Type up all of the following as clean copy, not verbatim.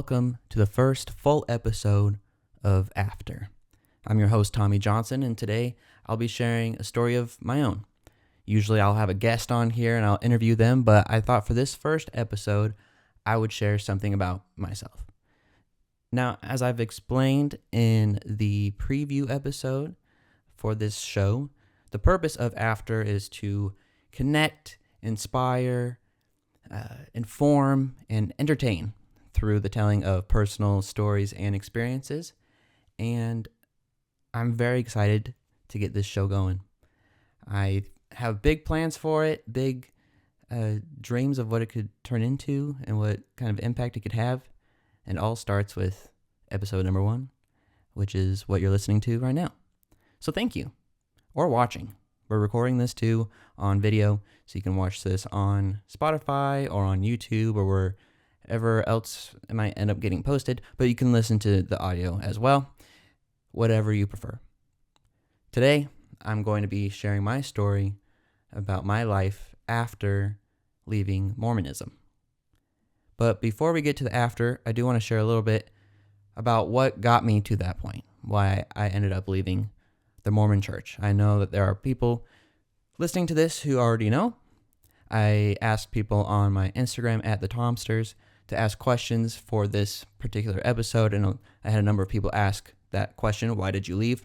welcome to the first full episode of After. I'm your host, Tommy Johnson, and today I'll be sharing a story of my own. Usually I'll have a guest on here and I'll interview them, but I thought for this first episode, I would share something about myself. Now, as I've explained in the preview episode for this show, the purpose of After is to connect, inspire, inform, and entertain through the telling of personal stories and experiences. And I'm very excited to get this show going. I have big plans for it, big dreams of what it could turn into and what kind of impact it could have. And it all starts with episode number 1, which is what you're listening to right now. So thank you, or watching. We're recording this too on video, so you can watch this on Spotify or on YouTube or wherever else it might end up getting posted, but you can listen to the audio as well, whatever you prefer. Today, I'm going to be sharing my story about my life after leaving Mormonism. But before we get to the after, I do want to share a little bit about what got me to that point, why I ended up leaving the Mormon church. I know that there are people listening to this who already know. I asked people on my Instagram at the Tomsters to ask questions for this particular episode, and I had a number of people ask that question, why did you leave?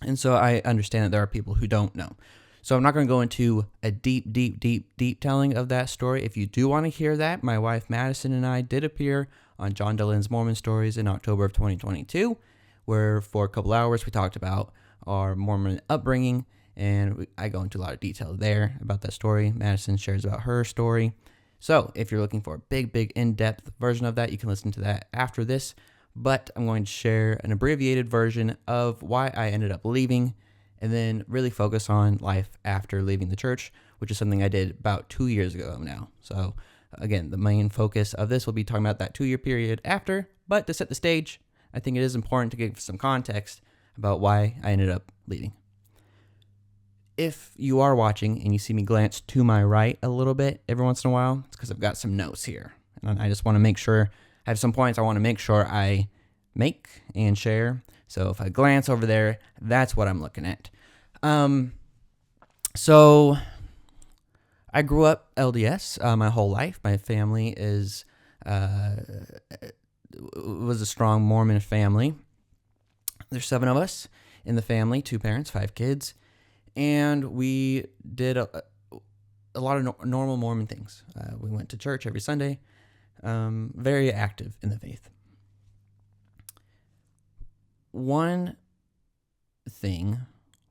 And so I understand that there are people who don't know. So I'm not going to go into a deep telling of that story. If you do want to hear that, my wife Madison and I did appear on John Dillon's Mormon Stories in October of 2022, where for a couple hours we talked about our Mormon upbringing, and I go into a lot of detail there about that story. Madison shares about her story. So if you're looking for a big in-depth version of that, you can listen to that after this, but I'm going to share an abbreviated version of why I ended up leaving, and then really focus on life after leaving the church, which is something I did about 2 years ago now. So again, the main focus of this will be talking about that 2-year period after, but to set the stage, I think it is important to give some context about why I ended up leaving. If you are watching and you see me glance to my right a little bit every once in a while, it's because I've got some notes here. And I just want to make sure, I have some points I want to make sure I make and share. So if I glance over there, that's what I'm looking at. So I grew up LDS my whole life. My family was a strong Mormon family. There's 7 of us in the family, 2 parents, 5 kids, and we did a lot of normal Mormon things. We went to church every Sunday, very active in the faith. One thing,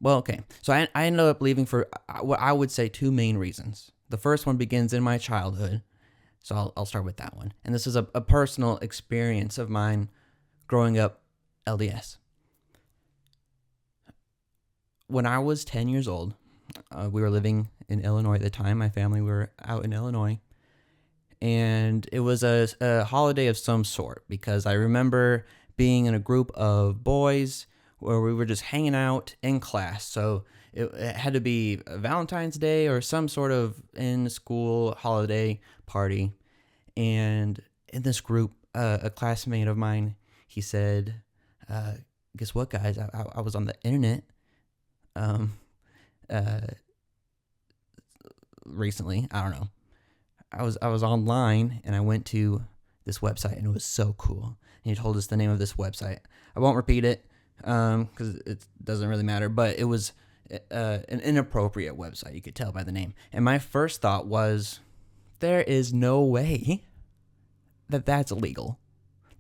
so I ended up leaving for what I would say 2 main reasons. The first one begins in my childhood, so I'll start with that one. And this is a personal experience of mine growing up LDS. When I was 10 years old, we were living in Illinois at the time. My family were out in Illinois. And it was a holiday of some sort, because I remember being in a group of boys where we were just hanging out in class. So it had to be Valentine's Day or some sort of in-school holiday party. And in this group, a classmate of mine, he said, guess what, guys? I was on the internet recently. I don't know. I was online and I went to this website and it was so cool. And he told us the name of this website. I won't repeat it because it doesn't really matter, but it was an inappropriate website. You could tell by the name. And my first thought was, there is no way that that's illegal.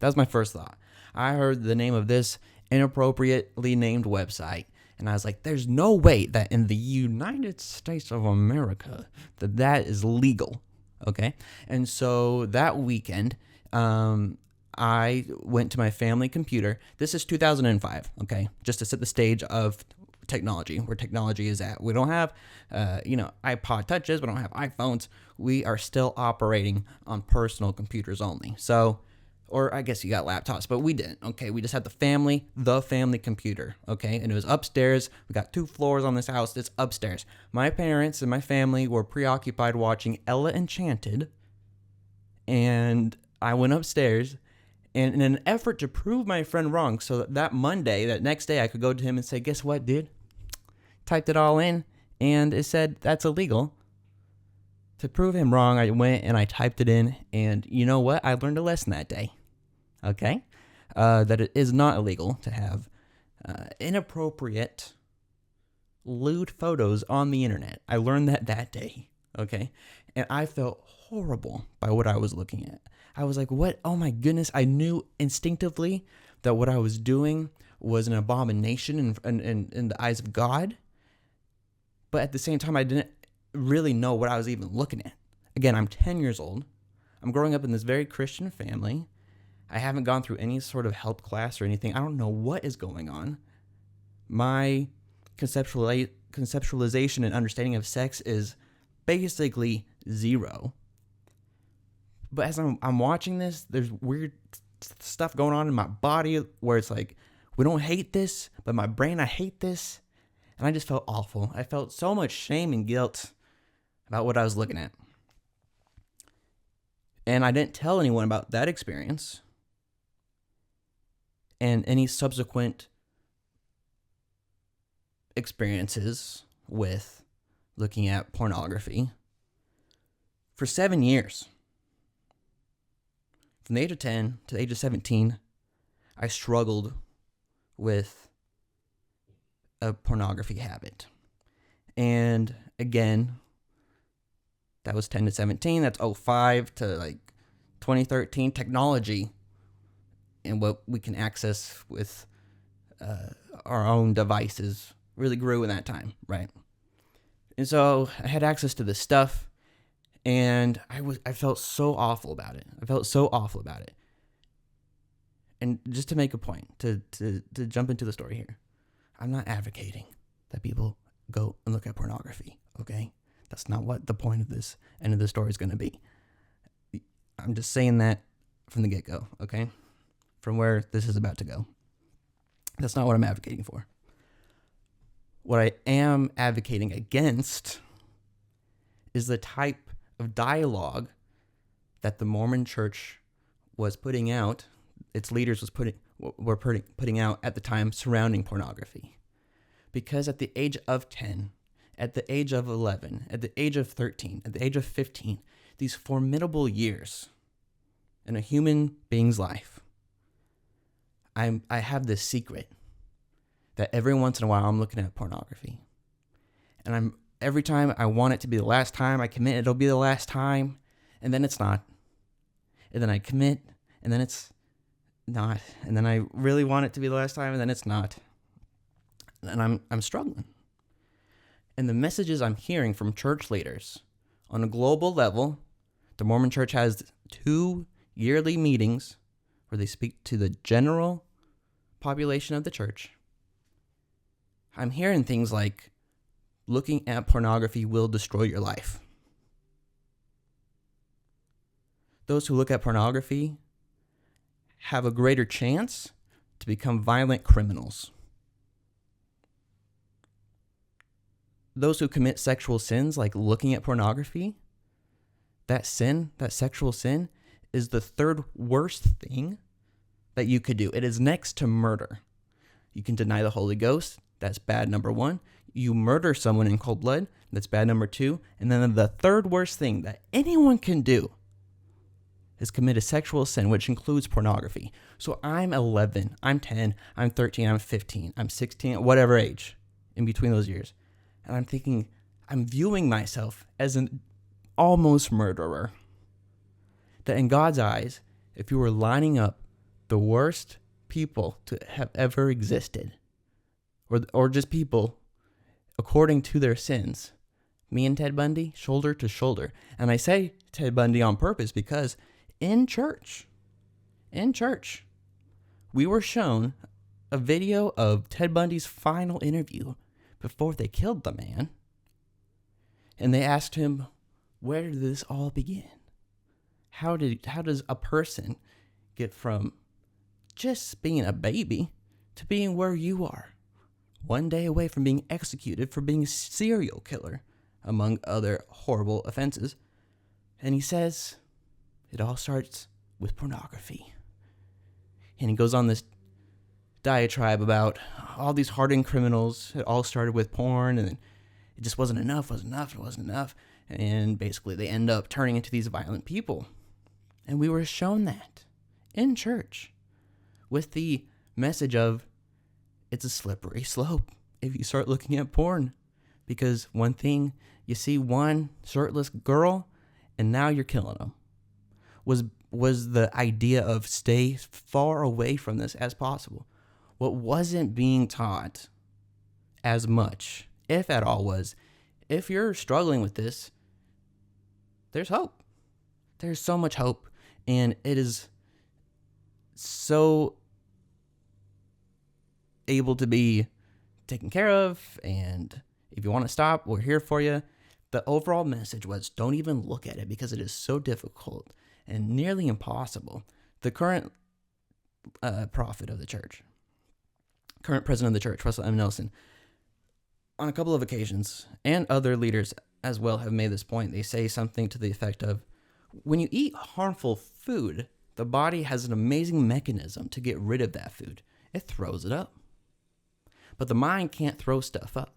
That was my first thought. I heard the name of this inappropriately named website, and I was like, there's no way that in the United States of America that is legal, okay? And so that weekend, I went to my family computer. This is 2005, okay? Just to set the stage of technology, where technology is at. We don't have, iPod touches. We don't have iPhones. We are still operating on personal computers only. So, or I guess you got laptops, but we didn't, okay? We just had the family computer, okay? And it was upstairs. We got 2 floors on this house. It's upstairs. My parents and my family were preoccupied watching Ella Enchanted, and I went upstairs, And in an effort to prove my friend wrong, so that Monday, that next day, I could go to him and say, guess what, dude? Typed it all in, and it said that's illegal. To prove him wrong, I went and I typed it in, and you know what? I learned a lesson that day, okay? That it is not illegal to have inappropriate, lewd photos on the internet. I learned that day, okay? And I felt horrible by what I was looking at. I was like, what? Oh my goodness. I knew instinctively that what I was doing was an abomination in the eyes of God. But at the same time, I didn't really know what I was even looking at. Again, I'm 10 years old. I'm growing up in this very Christian family. I haven't gone through any sort of help class or anything. I don't know what is going on. My conceptualization and understanding of sex is basically zero. But as I'm watching this, there's weird stuff going on in my body where it's like, we don't hate this, but my brain, I hate this. And I just felt awful. I felt so much shame and guilt about what I was looking at. And I didn't tell anyone about that experience and any subsequent experiences with looking at pornography for 7 years. From the age of 10 to the age of 17, I struggled with a pornography habit. And again, that was 10 to 17. That's 05 to like 2013. Technology and what we can access with our own devices really grew in that time, right? And so I had access to this stuff, and I felt so awful about it. And just to make a point, to jump into the story here, I'm not advocating that people go and look at pornography, okay? That's not what the point of this end of the story is going to be. I'm just saying that from the get-go, okay? From where this is about to go. That's not what I'm advocating for. What I am advocating against is the type of dialogue that the Mormon Church was putting out, its leaders were putting out at the time surrounding pornography. Because at the age of 10, at the age of 11, at the age of 13, at the age of 15, these formidable years in a human being's life, I have this secret that every once in a while I'm looking at pornography. And every time I want it to be the last time, I commit it'll be the last time, and then it's not. And then I commit, and then it's not. And then I really want it to be the last time, and then it's not. And I'm struggling. And the messages I'm hearing from church leaders on a global level, the Mormon Church has 2 yearly meetings where they speak to the general population of the church. I'm hearing things like, looking at pornography will destroy your life. Those who look at pornography have a greater chance to become violent criminals. Those who commit sexual sins, like looking at pornography, that sexual sin, is the 3rd worst thing that you could do. It is next to murder. You can deny the Holy Ghost. That's bad number 1. You murder someone in cold blood. That's bad number 2. And then the 3rd worst thing that anyone can do is commit a sexual sin, which includes pornography. So I'm 11, I'm 10, I'm 13, I'm 15, I'm 16, whatever age in between those years. And I'm thinking, I'm viewing myself as an almost murderer. That in God's eyes, if you were lining up the worst people to have ever existed, or just people according to their sins, me and Ted Bundy, shoulder to shoulder. And I say Ted Bundy on purpose because in church, we were shown a video of Ted Bundy's final interview before they killed the man. And they asked him, where did this all begin? How does a person get from just being a baby to being where you are? One day away from being executed for being a serial killer, among other horrible offenses. And he says, it all starts with pornography. And he goes on this diatribe about all these hardened criminals. It all started with porn, and it just wasn't enough. And basically they end up turning into these violent people. And we were shown that in church with the message of it's a slippery slope if you start looking at porn. Because one thing, you see one shirtless girl and now you're killing them. Was the idea of stay far away from this as possible. What wasn't being taught as much, if at all, was if you're struggling with this, there's hope. There's so much hope, and it is so able to be taken care of, and if you want to stop, we're here for you. The overall message was don't even look at it because it is so difficult and nearly impossible. The current prophet of the church, current president of the church, Russell M. Nelson, on a couple of occasions, and other leaders as well have made this point. They say something to the effect of, when you eat harmful food, the body has an amazing mechanism to get rid of that food. It throws it up. But the mind can't throw stuff up.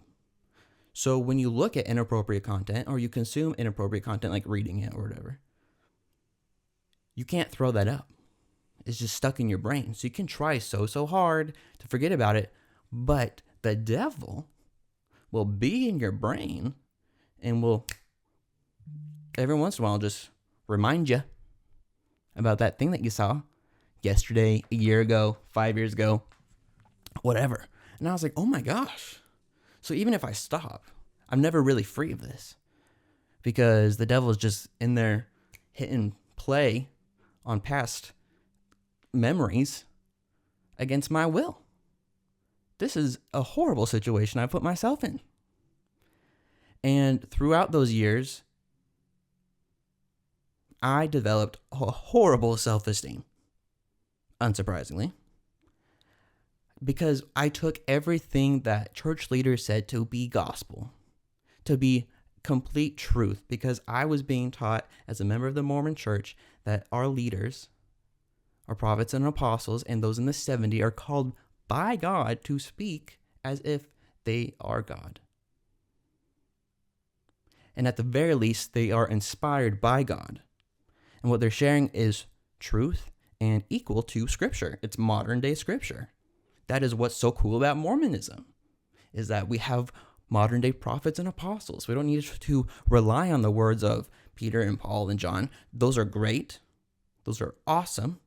So when you look at inappropriate content, or you consume inappropriate content like reading it or whatever, you can't throw that up. It's just stuck in your brain. So you can try so hard to forget about it, but the devil will be in your brain and will every once in a while just remind you about that thing that you saw yesterday, a year ago, 5 years ago, whatever. And I was like, oh my gosh. So even if I stop, I'm never really free of this, because the devil is just in there hitting play on past memories against my will. This is a horrible situation I put myself in. And throughout those years, I developed a horrible self-esteem, unsurprisingly, because I took everything that church leaders said to be gospel, to be complete truth, because I was being taught as a member of the Mormon church that our leaders, our prophets and apostles, and those in the 70 are called by God to speak as if they are God. And at the very least, they are inspired by God. And what they're sharing is truth and equal to Scripture. It's modern day Scripture. That is what's so cool about Mormonism, is that we have modern day prophets and apostles. We don't need to rely on the words of Peter and Paul and John. Those are great. Those are awesome.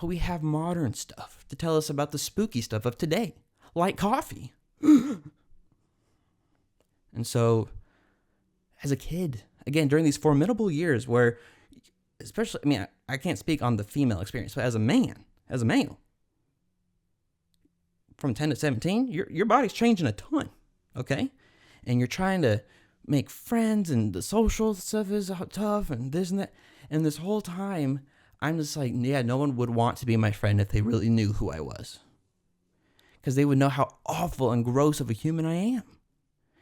But we have modern stuff to tell us about the spooky stuff of today, like coffee. And so, as a kid, again, during these formidable years where, especially, I mean, I can't speak on the female experience, but as a male, from 10 to 17, your body's changing a ton, okay? And you're trying to make friends, and the social stuff is tough, and this and that. And this whole time, I'm just like, yeah, no one would want to be my friend if they really knew who I was. Because they would know how awful and gross of a human I am.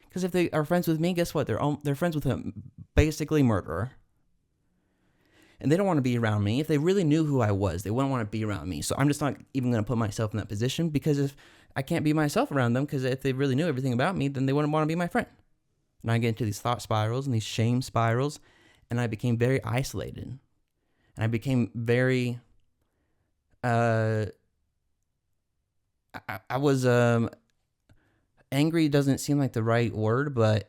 Because if they are friends with me, guess what? They're friends with a basically murderer. And they don't want to be around me. If they really knew who I was, they wouldn't want to be around me. So I'm just not even going to put myself in that position, because if I can't be myself around them, because if they really knew everything about me, then they wouldn't want to be my friend. And I get into these thought spirals and these shame spirals, and I became very isolated. And I became very, I was, angry doesn't seem like the right word, but,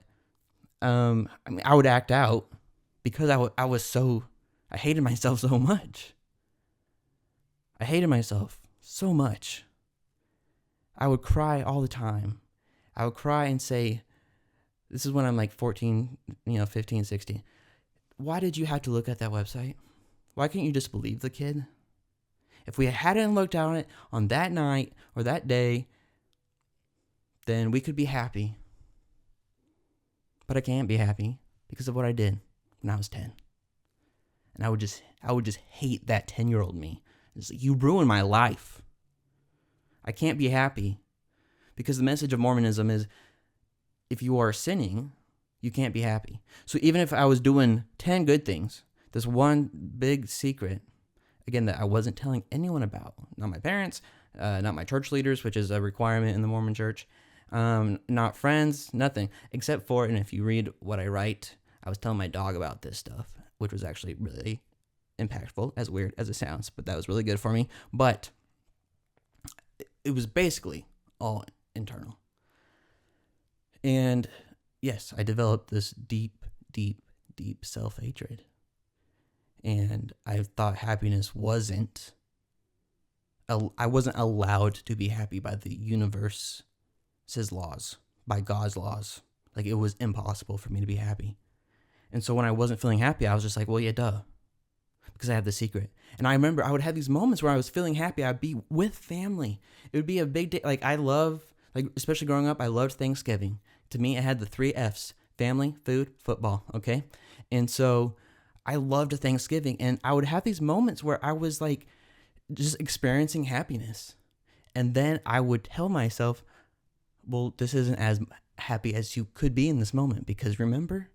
I mean, I would act out because I hated myself so much. I hated myself so much. I would cry all the time. I would cry and say, this is when I'm like 14, 15, 16. Why did you have to look at that website? Why can't you just believe the kid? If we hadn't looked at it on that night or that day, then we could be happy. But I can't be happy because of what I did when I was 10. And I would just hate that 10-year-old me. It's like, you ruined my life. I can't be happy because the message of Mormonism is, if you are sinning, you can't be happy. So even if I was doing 10 good things, this one big secret, again, that I wasn't telling anyone about. Not my parents, not my church leaders, which is a requirement in the Mormon church, not friends, nothing. Except for, and if you read what I write, I was telling my dog about this stuff, which was actually really impactful, as weird as it sounds, but that was really good for me. But it was basically all internal. And yes, I developed this deep, deep, deep self-hatred. And I thought happiness wasn't, I wasn't allowed to be happy by the universe's laws, by God's laws. Like, it was impossible for me to be happy. And so when I wasn't feeling happy, I was just like, well, yeah, duh. Because I have the secret. And I remember I would have these moments where I was feeling happy. I'd be with family. It would be a big day. Like, especially growing up, I loved Thanksgiving. To me, it had the 3 F's: family, food, football, okay? And so I loved Thanksgiving. And I would have these moments where I was like just experiencing happiness. And then I would tell myself, well, this isn't as happy as you could be in this moment. Because remember,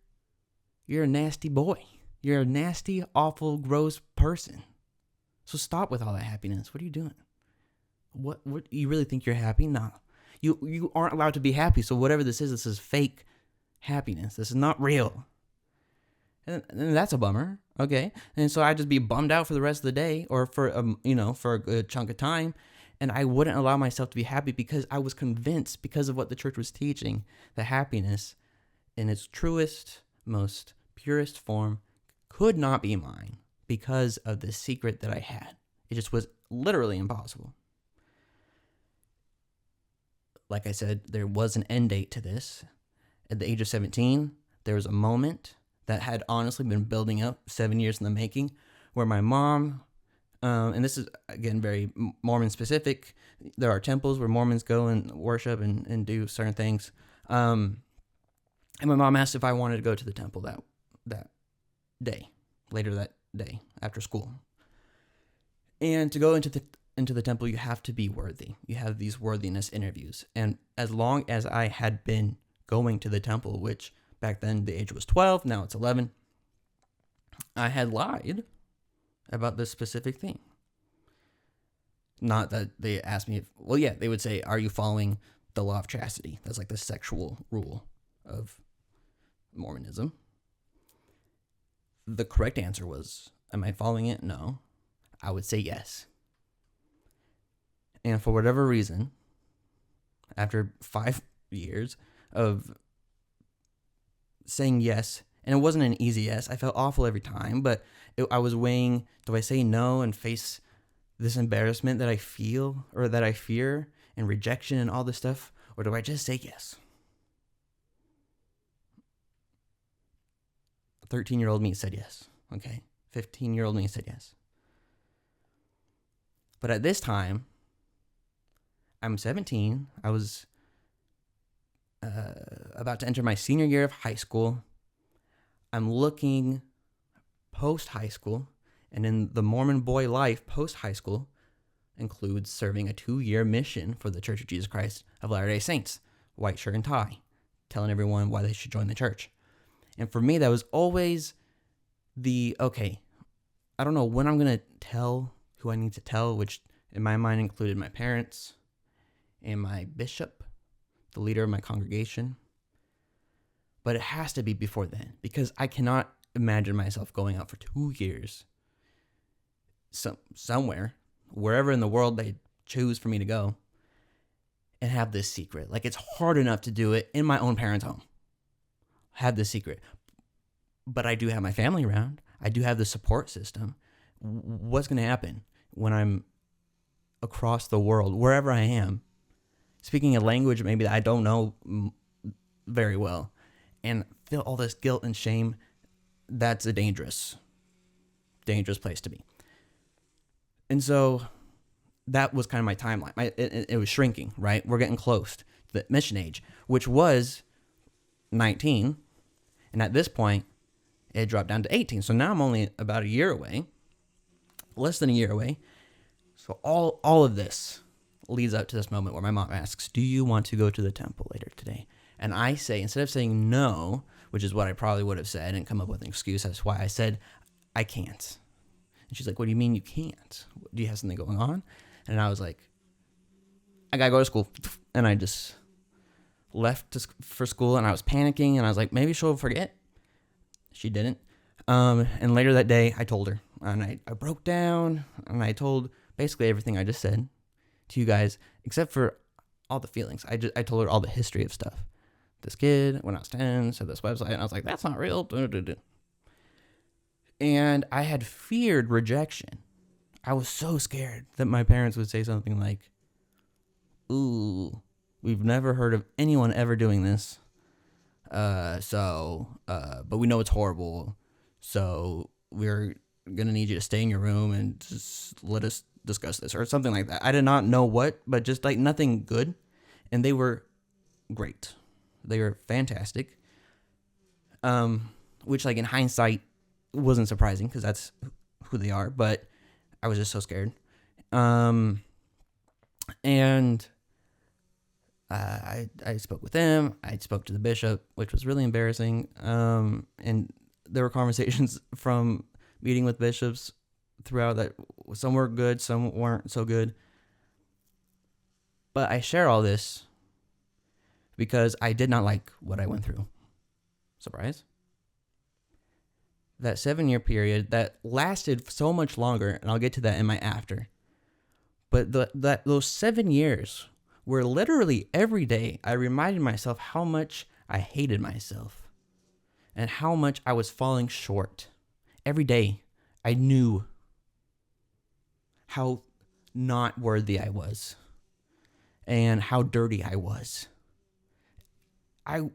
you're a nasty boy. You're a nasty, awful, gross person. So stop with all that happiness. What are you doing? What you really think you're happy? Nah. You aren't allowed to be happy. So whatever this is fake happiness. This is not real. And that's a bummer. Okay. And so I'd just be bummed out for the rest of the day, or for a good chunk of time. And I wouldn't allow myself to be happy because I was convinced, because of what the church was teaching, that happiness in its truest, most purest form could not be mine because of the secret that I had. It just was literally impossible. Like I said, there was an end date to this. At the age of 17, there was a moment that had honestly been building up 7 years in the making, where my mom, and this is, again, very Mormon specific. There are temples where Mormons go and worship and do certain things. And my mom asked if I wanted to go to the temple that day, later that day after school. And to go into the temple, you have to be worthy. You have these worthiness interviews. And as long as I had been going to the temple, which back then the age was 12, now it's 11, I had lied about this specific thing. Not that they asked me they would say, are you following the law of chastity? That's like the sexual rule of Mormonism. The correct answer was, am I following it? No. I would say yes. And for whatever reason, after 5 years of saying yes, and it wasn't an easy yes, I felt awful every time, but I was weighing, do I say no and face this embarrassment that I feel or that I fear and rejection and all this stuff, or do I just say yes? 13-year-old me said yes, okay? 15-year-old me said yes. But at this time, I'm 17. I was about to enter my senior year of high school. I'm looking post-high school, and in the Mormon boy life post-high school includes serving a 2-year mission for the Church of Jesus Christ of Latter-day Saints, white shirt and tie, telling everyone why they should join the church. And for me, that was always I don't know when I'm going to tell who I need to tell, which in my mind included my parents and my bishop, the leader of my congregation. But it has to be before then, because I cannot imagine myself going out for 2 years somewhere, wherever in the world they choose for me to go, and have this secret. Like, it's hard enough to do it in my own parents' home. Have this secret. But I do have my family around. I do have the support system. What's going to happen when I'm across the world, wherever I am, speaking a language maybe that I don't know very well, and feel all this guilt and shame? That's a dangerous place to be. And so that was kind of my timeline. It was shrinking, right? We're getting close to the mission age, which was 19. And at this point, it dropped down to 18. So now I'm only about a year away, less than a year away. So all of this leads up to this moment where my mom asks, do you want to go to the temple later today? And I say, instead of saying no, which is what I probably would have said and come up with an excuse, that's why I said I can't. And she's like, what do you mean you can't? Do you have something going on? And I was like, I gotta go to school. And I just left for school, and I was panicking, and I was like, maybe she'll forget. She didn't. And later that day, I told her, and I broke down, and I told basically everything I just said to you guys, except for all the feelings. I told her all the history of stuff. This kid, when I was 10, said this website, and I was like, that's not real. And I had feared rejection. I was so scared that my parents would say something like, ooh, we've never heard of anyone ever doing this. But we know it's horrible. So we're going to need you to stay in your room and just let us discuss this or something like that. I did not know what, but just like nothing good. And they were great. They were fantastic. Which like in hindsight wasn't surprising because that's who they are, but I was just so scared. And I spoke with them. I spoke to the bishop, which was really embarrassing. And there were conversations from meeting with bishops throughout that some were good, some weren't so good. But I share all this because I did not like what I went through. Surprise. That 7-year period that lasted so much longer, and I'll get to that in my after. But those 7 years where literally every day I reminded myself how much I hated myself and how much I was falling short. Every day I knew how not worthy I was and how dirty I was. I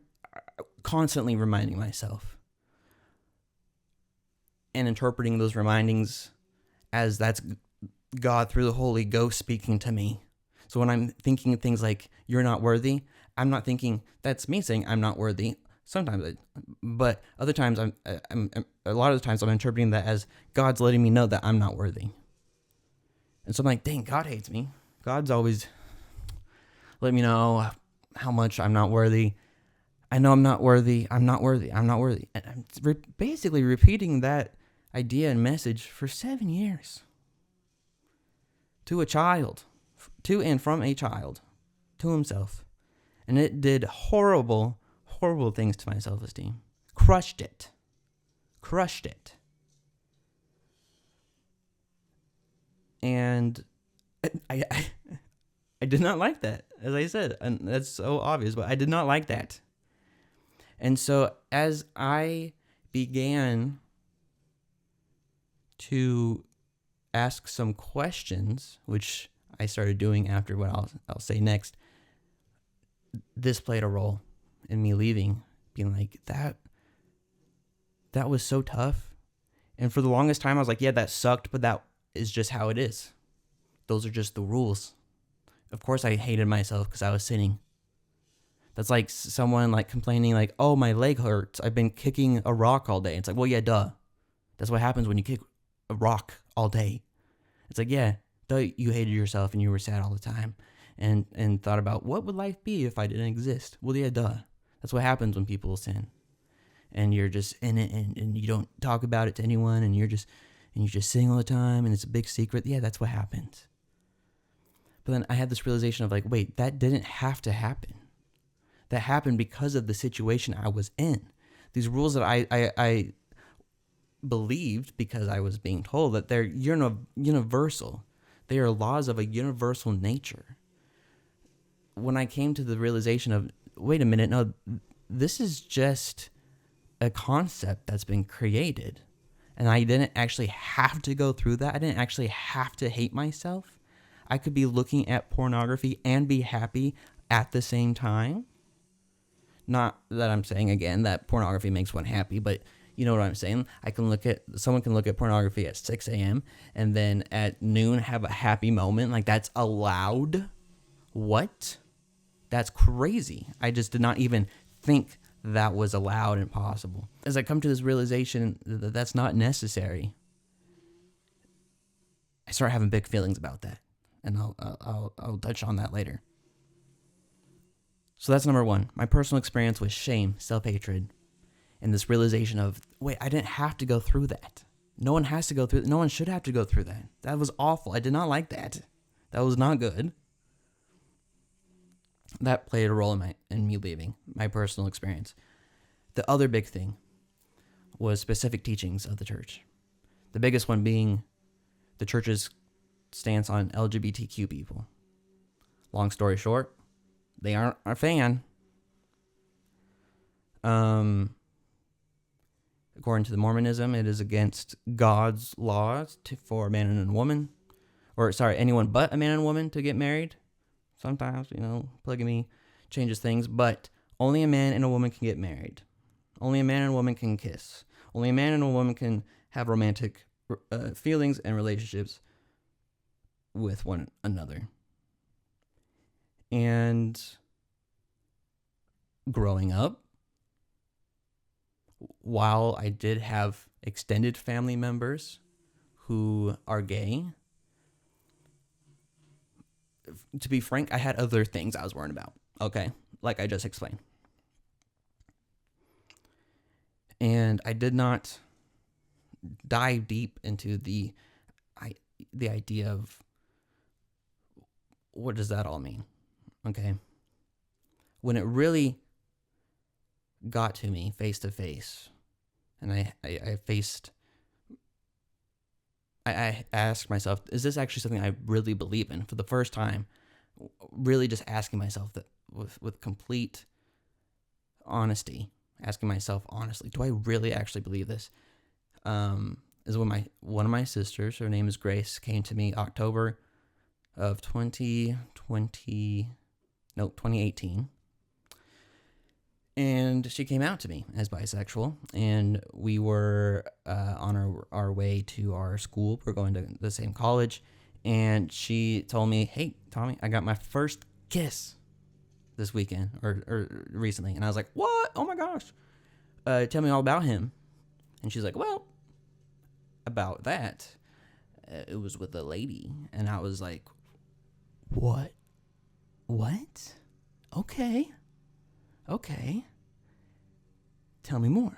constantly reminding myself and interpreting those remindings as that's God through the Holy Ghost speaking to me. So when I'm thinking of things like, you're not worthy, I'm not thinking that's me saying I'm not worthy. Sometimes, but other times, I'm a lot of the times I'm interpreting that as God's letting me know that I'm not worthy. And so I'm like, dang, God hates me. God's always letting me know how much I'm not worthy. I know I'm not worthy. I'm not worthy. I'm not worthy. And I'm basically repeating that idea and message for 7 years to a child. To and from a child, to himself. And it did horrible, horrible things to my self-esteem. Crushed it. And I did not like that, as I said. And that's so obvious, but I did not like that. And so as I began to ask some questions, which I started doing after what I'll say next, this played a role in me leaving, being like, that was so tough. And for the longest time, I was like, yeah, that sucked, but that is just how it is. Those are just the rules. Of course, I hated myself because I was sinning. That's like someone like complaining like, oh, my leg hurts. I've been kicking a rock all day. It's like, well, yeah, duh. That's what happens when you kick a rock all day. It's like, yeah, you hated yourself and you were sad all the time and thought about what would life be if I didn't exist? Well, yeah, duh. That's what happens when people sin. And you're just in it and you don't talk about it to anyone and you're just sing all the time and it's a big secret. Yeah, that's what happens. But then I had this realization of like, wait, that didn't have to happen. That happened because of the situation I was in. These rules that I believed because I was being told that they're universal. They are laws of a universal nature. When I came to the realization of, wait a minute, no, this is just a concept that's been created. And I didn't actually have to go through that. I didn't actually have to hate myself. I could be looking at pornography and be happy at the same time. Not that I'm saying, again, that pornography makes one happy, but you know what I'm saying? Someone can look at pornography at 6 a.m. and then at noon have a happy moment. Like, that's allowed? What? That's crazy. I just did not even think that was allowed and possible. As I come to this realization that that's not necessary, I start having big feelings about that. And I'll touch on that later. So that's number one. My personal experience with shame, self-hatred, and this realization of, wait, I didn't have to go through that. No one has to go through. No one should have to go through that. That was awful. I did not like that. That was not good. That played a role in me leaving, my personal experience. The other big thing was specific teachings of the church. The biggest one being the church's stance on LGBTQ people. Long story short, they aren't a fan. According to the Mormonism, it is against God's laws for a man and a woman, anyone but a man and a woman to get married. Sometimes, polygamy changes things, but only a man and a woman can get married. Only a man and a woman can kiss. Only a man and a woman can have romantic feelings and relationships with one another. And growing up, while I did have extended family members who are gay, to be frank, I had other things I was worried about, okay? Like I just explained. And I did not dive deep into the idea of what does that all mean, okay? When it really got to me face to face, and I asked myself, is this actually something I really believe in? For the first time, really just asking myself that with complete honesty, asking myself honestly, do I really actually believe this? Is when one of my sisters, her name is Grace, came to me October of 2018. And she came out to me as bisexual, and we were on our way to our school. We're going to the same college, and she told me, "Hey, Tommy, I got my first kiss this weekend or recently." And I was like, "What? Oh my gosh. Tell me all about him." And she's like, "Well, about that, it was with a lady." And I was like, "What? Okay. Tell me more."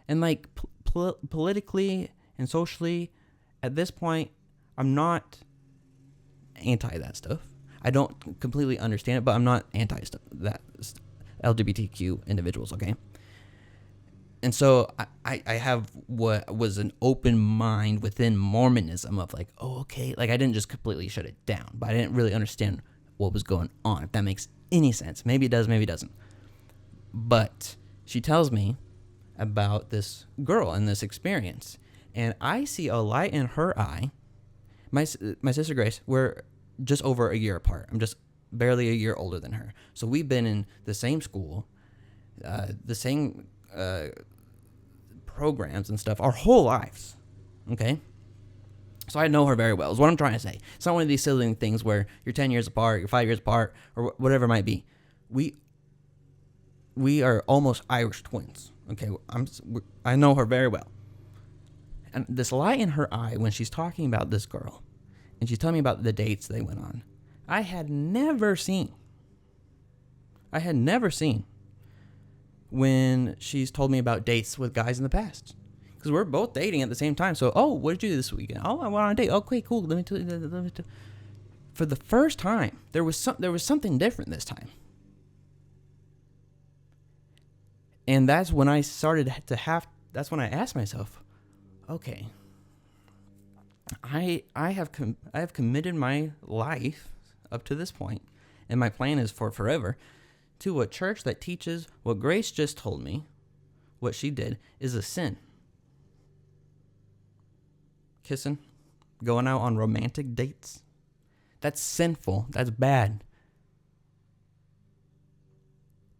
And like politically and socially, at this point, I'm not anti that stuff. I don't completely understand it, but I'm not anti that LGBTQ individuals, okay? And so I have what was an open mind within Mormonism of like, oh, okay. Like I didn't just completely shut it down, but I didn't really understand what was going on, if that makes any sense. Maybe it does, maybe it doesn't. But she tells me about this girl and this experience, and I see a light in her eye. My sister Grace, we're just over a year apart. I'm just barely a year older than her. So we've been in the same school, the same programs and stuff our whole lives, okay? So I know her very well, is what I'm trying to say. It's not one of these silly things where you're 10 years apart, you're 5 years apart, or whatever it might be. We are almost Irish twins, okay? I know her very well. And this light in her eye when she's talking about this girl, and she's telling me about the dates they went on, I had never seen when she's told me about dates with guys in the past. Because we're both dating at the same time. So, what did you do this weekend? Oh, I went on a date. Okay, cool. Let me tell you. For the first time, there was something different this time. And that's when I started that's when I asked myself, okay, I have committed my life up to this point, and my plan is for forever, to a church that teaches what Grace just told me, what she did, is a sin. Kissing, going out on romantic dates, that's sinful, that's bad.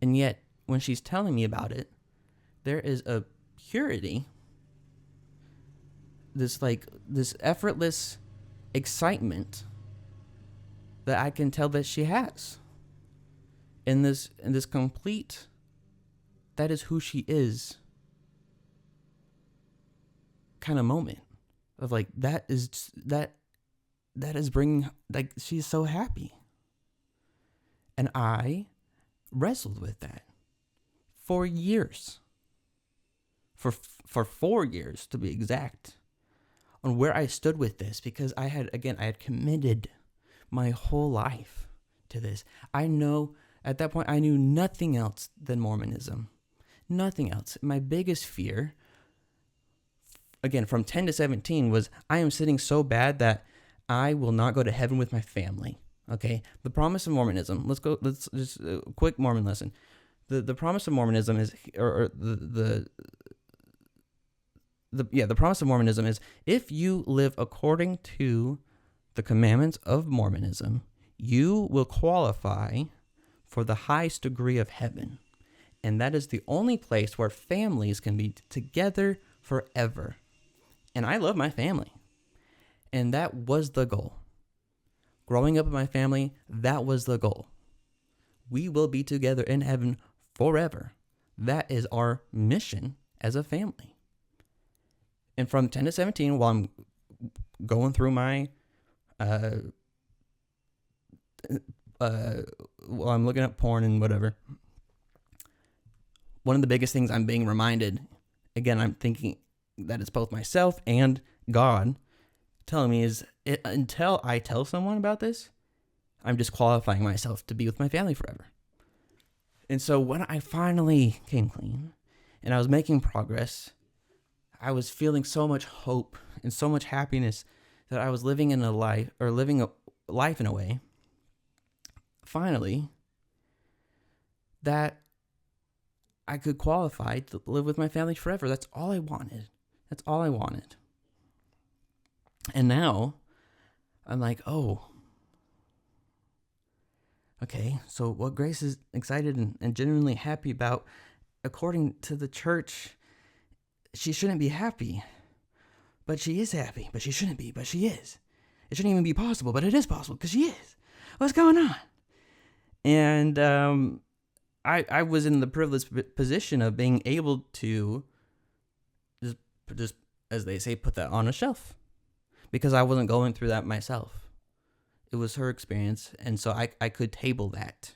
And yet, when she's telling me about it, there is a purity, this effortless excitement that I can tell that she has. In this complete, that is who she is kind of moment of like, that is bringing, like, she's so happy. And I wrestled with that for years. For 4 years, to be exact. on where I stood with this, because I had committed my whole life to this. I know at that point I knew nothing else than Mormonism. Nothing else. My biggest fear, again, from 10 to 17 was I am sinning so bad that I will not go to heaven with my family. Okay? The promise of Mormonism. Let's just a quick Mormon lesson. The promise of Mormonism is, the promise of Mormonism is, if you live according to the commandments of Mormonism, you will qualify for the highest degree of heaven. And that is the only place where families can be together forever. And I love my family. And that was the goal. Growing up with my family, that was the goal. We will be together in heaven forever. That is our mission as a family. And from 10 to 17, while I'm going through my, while I'm looking at porn and whatever, one of the biggest things I'm being reminded, again, I'm thinking that it's both myself and God telling me is, until I tell someone about this, I'm disqualifying myself to be with my family forever. And so when I finally came clean and I was making progress, I was feeling so much hope and so much happiness that I was living a life in a way, finally, that I could qualify to live with my family forever. That's all I wanted. That's all I wanted. And now I'm like, oh, okay, so what Grace is excited and genuinely happy about, according to the church, she shouldn't be happy. But she is happy. But she shouldn't be. But she is. It shouldn't even be possible. But it is possible because she is. What's going on? And I was in the privileged position of being able to just, as they say, put that on a shelf. Because I wasn't going through that myself. It was her experience. And so I could table that.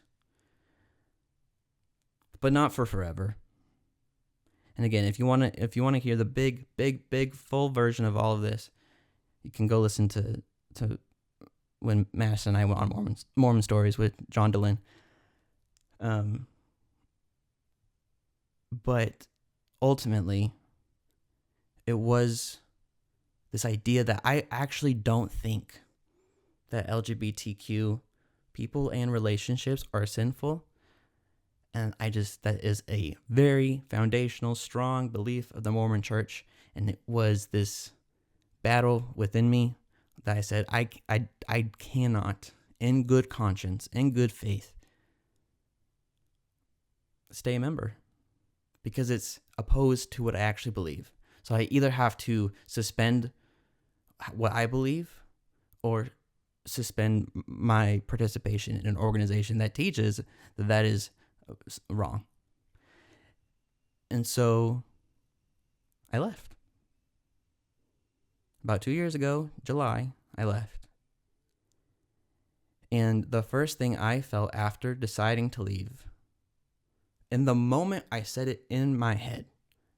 But not for forever. And again, if you want to hear the big full version of all of this, you can go listen to when Mass and I went on Mormon Stories with John Dehlin. But ultimately, it was this idea that I actually don't think that LGBTQ people and relationships are sinful. And that is a very foundational, strong belief of the Mormon Church. And it was this battle within me that I said, I cannot, in good conscience, in good faith, stay a member. Because it's opposed to what I actually believe. So I either have to suspend what I believe or suspend my participation in an organization that teaches that is wrong. And so I left. About 2 years ago, July, I left. And the first thing I felt after deciding to leave, in the moment I said it in my head,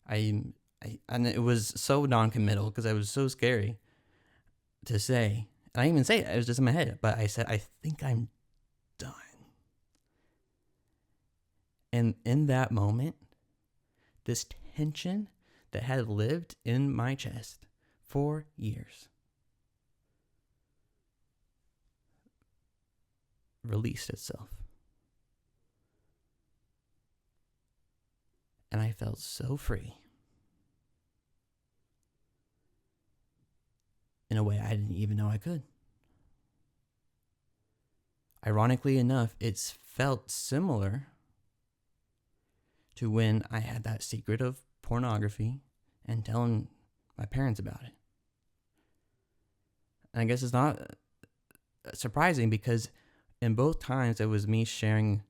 and it was so non-committal because it was so scary to say. And I didn't even say it. It was just in my head. But I said, I think I'm done. And in that moment, this tension that had lived in my chest for years released itself. And I felt so free in a way I didn't even know I could. Ironically enough, it's felt similar to when I had that secret of pornography and telling my parents about it. And I guess it's not surprising because in both times it was me sharing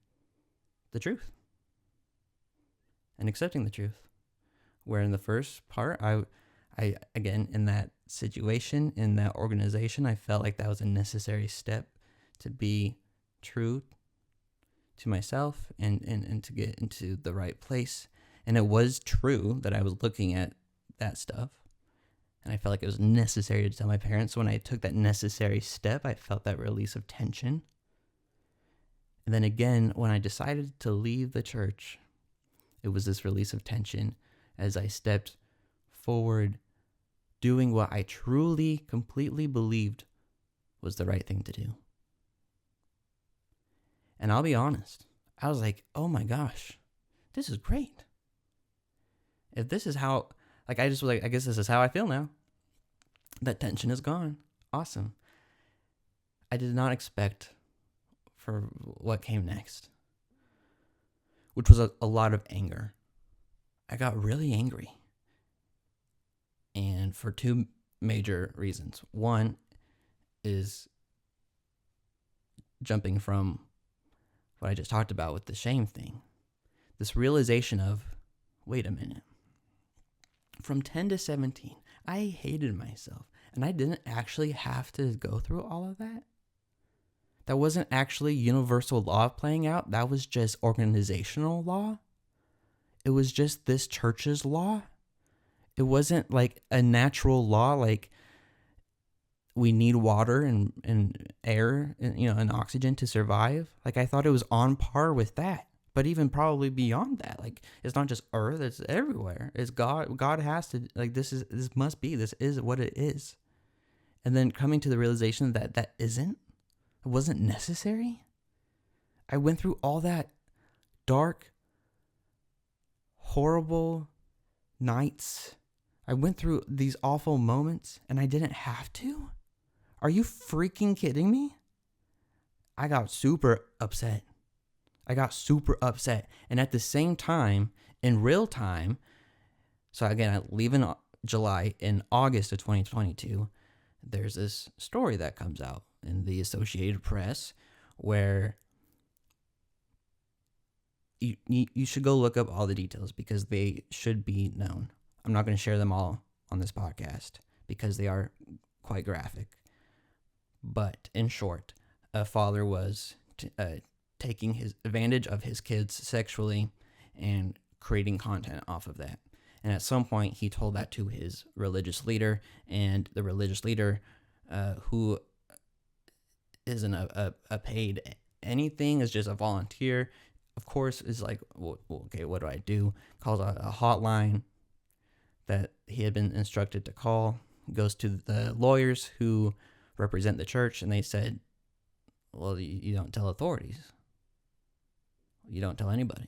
the truth and accepting the truth. Where in the first part, I again, in that situation, in that organization, I felt like that was a necessary step to be true to myself and to get into the right place. And it was true that I was looking at that stuff. And I felt like it was necessary to tell my parents. So when I took that necessary step, I felt that release of tension. And then again, when I decided to leave the church, it was this release of tension as I stepped forward, doing what I truly, completely believed was the right thing to do. And I'll be honest, I was like, oh my gosh, this is great. If this is how, I just was like, I guess this is how I feel now. That tension is gone. Awesome. I did not expect for what came next, which was a lot of anger. I got really angry. And for two major reasons. One is jumping from what I just talked about with the shame thing. This realization of, wait a minute. From 10 to 17, I hated myself. And I didn't actually have to go through all of that. That wasn't actually universal law playing out. That was just organizational law. It was just this church's law. It wasn't like a natural law, like we need water and air and oxygen to survive. Like I thought it was on par with that. But even probably beyond that, like it's not just earth, it's everywhere. It's God. God has to, like, this is what it is. And then coming to the realization that it wasn't necessary. I went through all that dark, horrible nights. I went through these awful moments and I didn't have to. Are you freaking kidding me? I got super upset. And at the same time, in real time, so again, I leave in July, in August of 2022, there's this story that comes out in the Associated Press where you should go look up all the details because they should be known. I'm not going to share them all on this podcast because they are quite graphic. But in short, a father was taking his advantage of his kids sexually and creating content off of that. And at some point, he told that to his religious leader, and the religious leader, who isn't a paid anything, is just a volunteer, of course, is like, well, okay, what do I do? Calls a hotline that he had been instructed to call, goes to the lawyers who represent the church, and they said, well, you don't tell authorities. You don't tell anybody.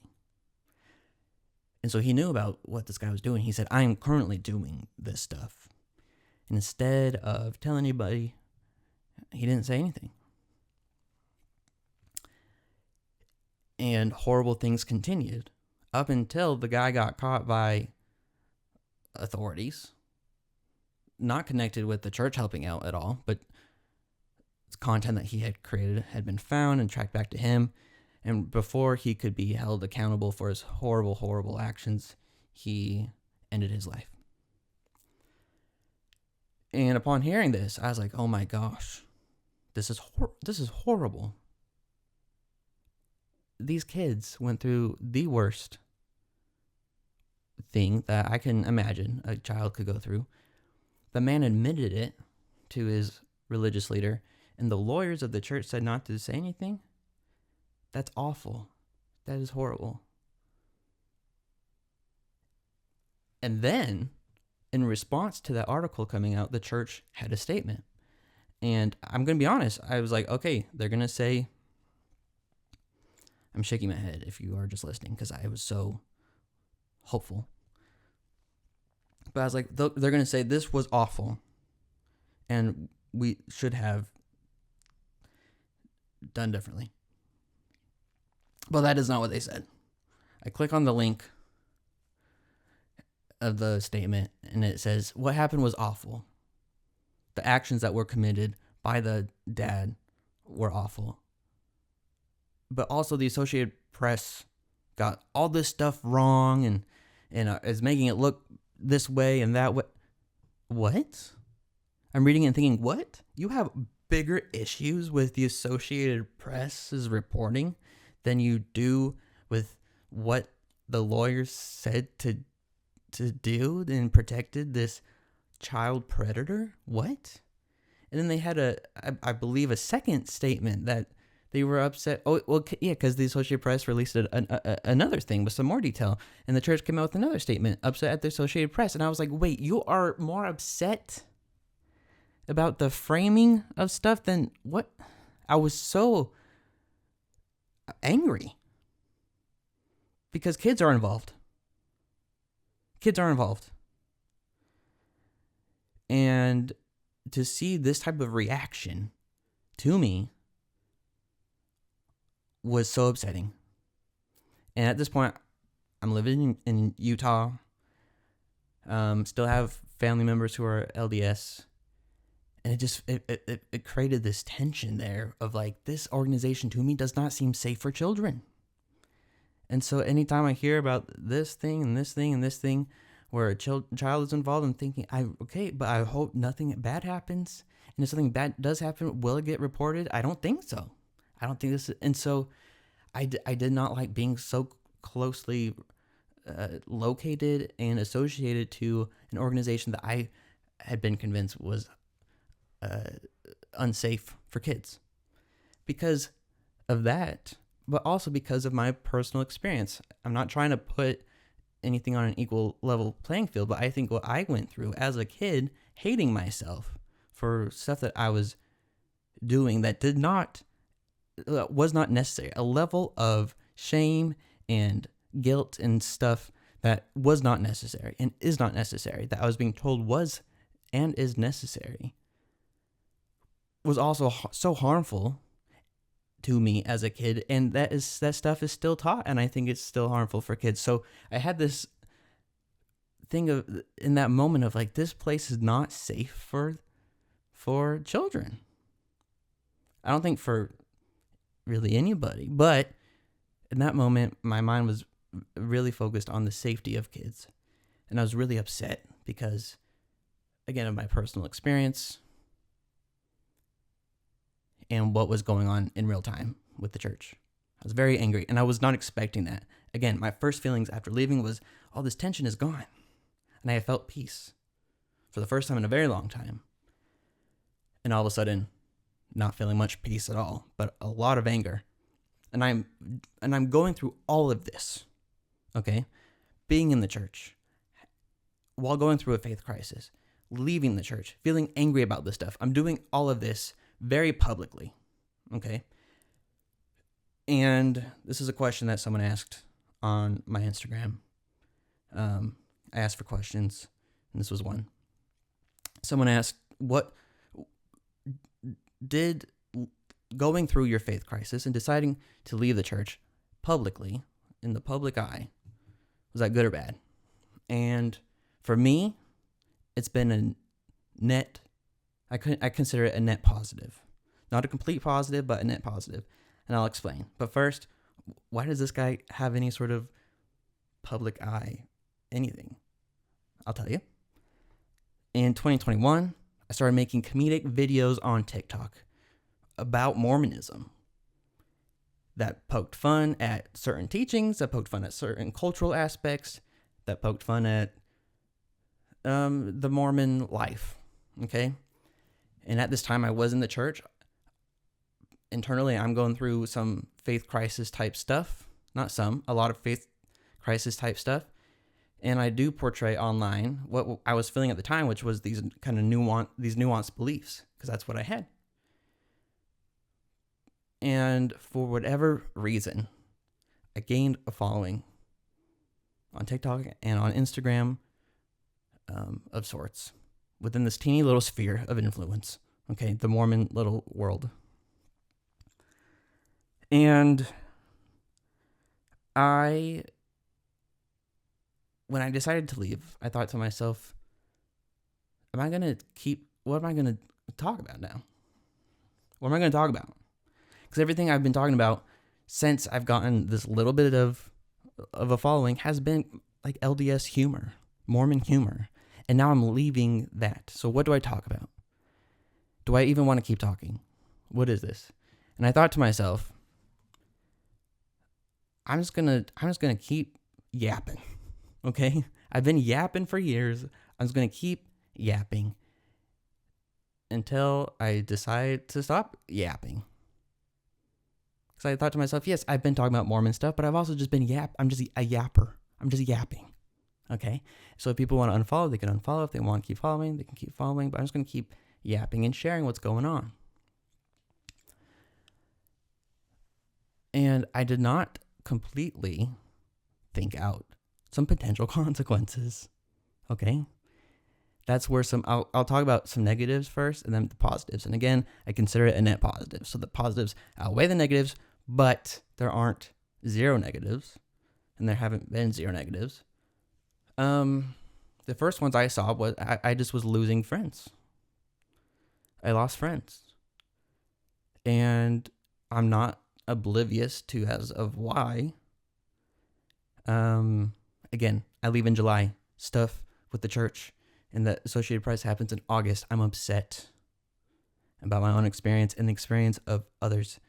And so he knew about what this guy was doing. He said, I am currently doing this stuff. And instead of telling anybody, he didn't say anything. And horrible things continued up until the guy got caught by authorities, not connected with the church helping out at all, but content that he had created had been found and tracked back to him. And before he could be held accountable for his horrible, horrible actions, he ended his life. And upon hearing this, I was like, oh my gosh, this is horrible. These kids went through the worst thing that I can imagine a child could go through. The man admitted it to his religious leader, and the lawyers of the church said not to say anything. That's awful. That is horrible. And then, in response to that article coming out, the church had a statement. And I'm going to be honest, I was like, okay, they're going to say, I'm shaking my head if you are just listening because I was so hopeful. But I was like, they're going to say this was awful and we should have done differently. But that is not what they said. I click on the link of the statement and it says, what happened was awful. The actions that were committed by the dad were awful. But also the Associated Press got all this stuff wrong and is making it look this way and that way. What? I'm reading and thinking, what? You have bigger issues with the Associated Press's reporting than you do with what the lawyers said to do and protected this child predator? What? And then they had I believe, a second statement that they were upset. Oh, well, yeah, because the Associated Press released another thing with some more detail, and the church came out with another statement, upset at the Associated Press. And I was like, wait, you are more upset about the framing of stuff than what? I was so angry because kids are involved. Kids are involved. And to see this type of reaction to me was so upsetting. And at this point, I'm living in Utah. Still have family members who are LDS. And it created this tension there of like, this organization to me does not seem safe for children. And so anytime I hear about this thing and this thing and this thing where a child is involved, I'm thinking, but I hope nothing bad happens. And if something bad does happen, will it get reported? I don't think so. I don't think this. And so I did not like being so closely located and associated to an organization that I had been convinced was unsafe for kids because of that, but also because of my personal experience. I'm not trying to put anything on an equal level playing field, but I think what I went through as a kid, hating myself for stuff that I was doing that was not necessary, a level of shame and guilt and stuff that was not necessary and is not necessary, that I was being told was and is necessary, was also so harmful to me as a kid. And that stuff is still taught, and I think it's still harmful for kids. So I had this thing of, in that moment, of like, this place is not safe for children. I don't think for really anybody, but in that moment, my mind was really focused on the safety of kids. And I was really upset because, again, of my personal experience and what was going on in real time with the church. I was very angry, and I was not expecting that. Again, my first feelings after leaving was, all this tension is gone. And I felt peace for the first time in a very long time. And all of a sudden, not feeling much peace at all, but a lot of anger. And I'm going through all of this, okay? Being in the church, while going through a faith crisis, leaving the church, feeling angry about this stuff. I'm doing all of this very publicly, okay? And this is a question that someone asked on my Instagram. I asked for questions, and this was one. Someone asked, what did going through your faith crisis and deciding to leave the church publicly, in the public eye, was that good or bad? And for me, it's been a net, I consider it a net positive. Not a complete positive, but a net positive. And I'll explain. But first, why does this guy have any sort of public eye anything? I'll tell you. In 2021, I started making comedic videos on TikTok about Mormonism that poked fun at certain teachings, that poked fun at certain cultural aspects, that poked fun at the Mormon life, okay? And at this time, I was in the church. Internally, I'm going through some faith crisis type stuff. A lot of faith crisis type stuff. And I do portray online what I was feeling at the time, which was these kind of nuanced beliefs, because that's what I had. And for whatever reason, I gained a following on TikTok and on Instagram of sorts within this teeny little sphere of influence, okay, the Mormon little world. And when I decided to leave, I thought to myself, what am I going to talk about now? What am I going to talk about? Because everything I've been talking about since I've gotten this little bit of a following has been like LDS humor, Mormon humor. And now I'm leaving that. So what do I talk about? Do I even want to keep talking? What is this? And I thought to myself, I'm just gonna keep yapping. Okay? I've been yapping for years. I'm just gonna keep yapping until I decided to stop yapping. Because I thought to myself, yes, I've been talking about Mormon stuff, but I've also just been I'm just a yapper. I'm just yapping. Okay? So if people want to unfollow, they can unfollow. If they want to keep following, they can keep following. But I'm just going to keep yapping and sharing what's going on. And I did not completely think out some potential consequences. Okay? That's where I'll talk about some negatives first and then the positives. And again, I consider it a net positive. So the positives outweigh the negatives, but there aren't zero negatives, and there haven't been zero negatives. The first ones I saw was I just was losing friends. I lost friends. And I'm not oblivious to as of why. Again, I leave in July. Stuff with the church and the Associated Press happens in August. I'm upset about my own experience and the experience of others.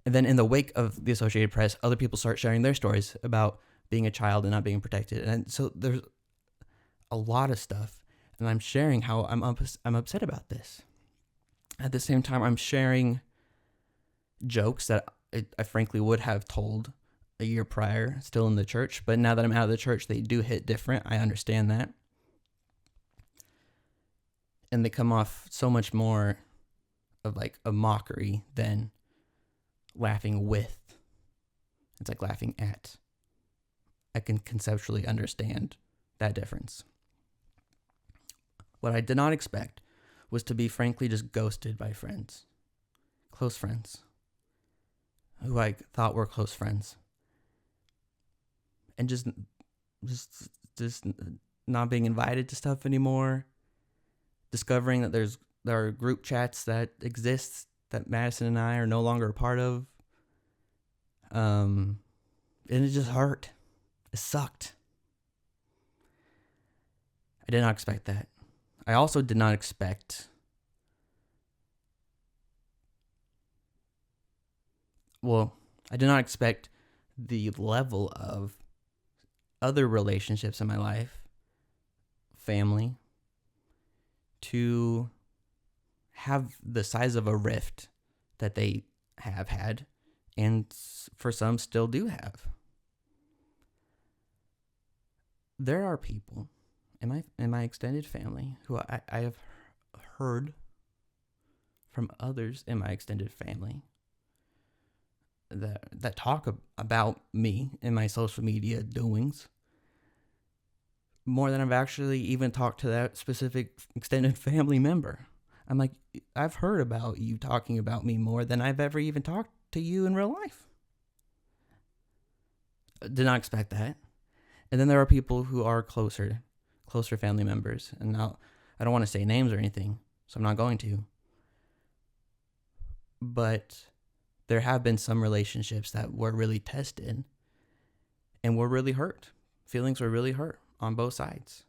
And then in the wake of the Associated Press, other people start sharing their stories about being a child and not being protected. And so there's a lot of stuff. And I'm sharing how I'm upset about this. At the same time, I'm sharing jokes that I frankly would have told a year prior, still in the church. But now that I'm out of the church, they do hit different. I understand that. And they come off so much more of like a mockery than laughing with. It's like laughing at. I can conceptually understand that difference. What I did not expect was to be frankly just ghosted by friends. Close friends. Who I thought were close friends. And just not being invited to stuff anymore. Discovering that there are group chats that exist that Madison and I are no longer a part of. And it just hurt. It sucked. I did not expect that. I also did not expect I did not expect the level of other relationships in my life, family, to have the size of a rift that they have had and for some still do have. There are people in my extended family who I have heard from others in my extended family that talk about me and my social media doings more than I've actually even talked to that specific extended family member. I'm like, I've heard about you talking about me more than I've ever even talked to you in real life. Did not expect that. And then there are people who are closer family members. And now I don't want to say names or anything, so I'm not going to. But there have been some relationships that were really tested and were really hurt. Feelings were really hurt on both sides.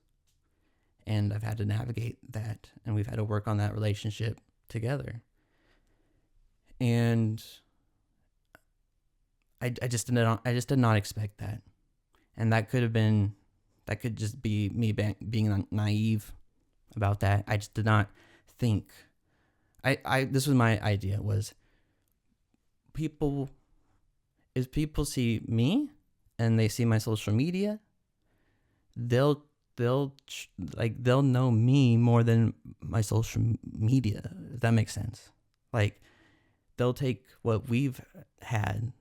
And I've had to navigate that, and we've had to work on that relationship together. And I just did not expect that. And that could just be me being naive about that. I just did not think. This was my idea, was people see me and they see my social media, they'll know me more than my social media, if that makes sense. Like, they'll take what we've had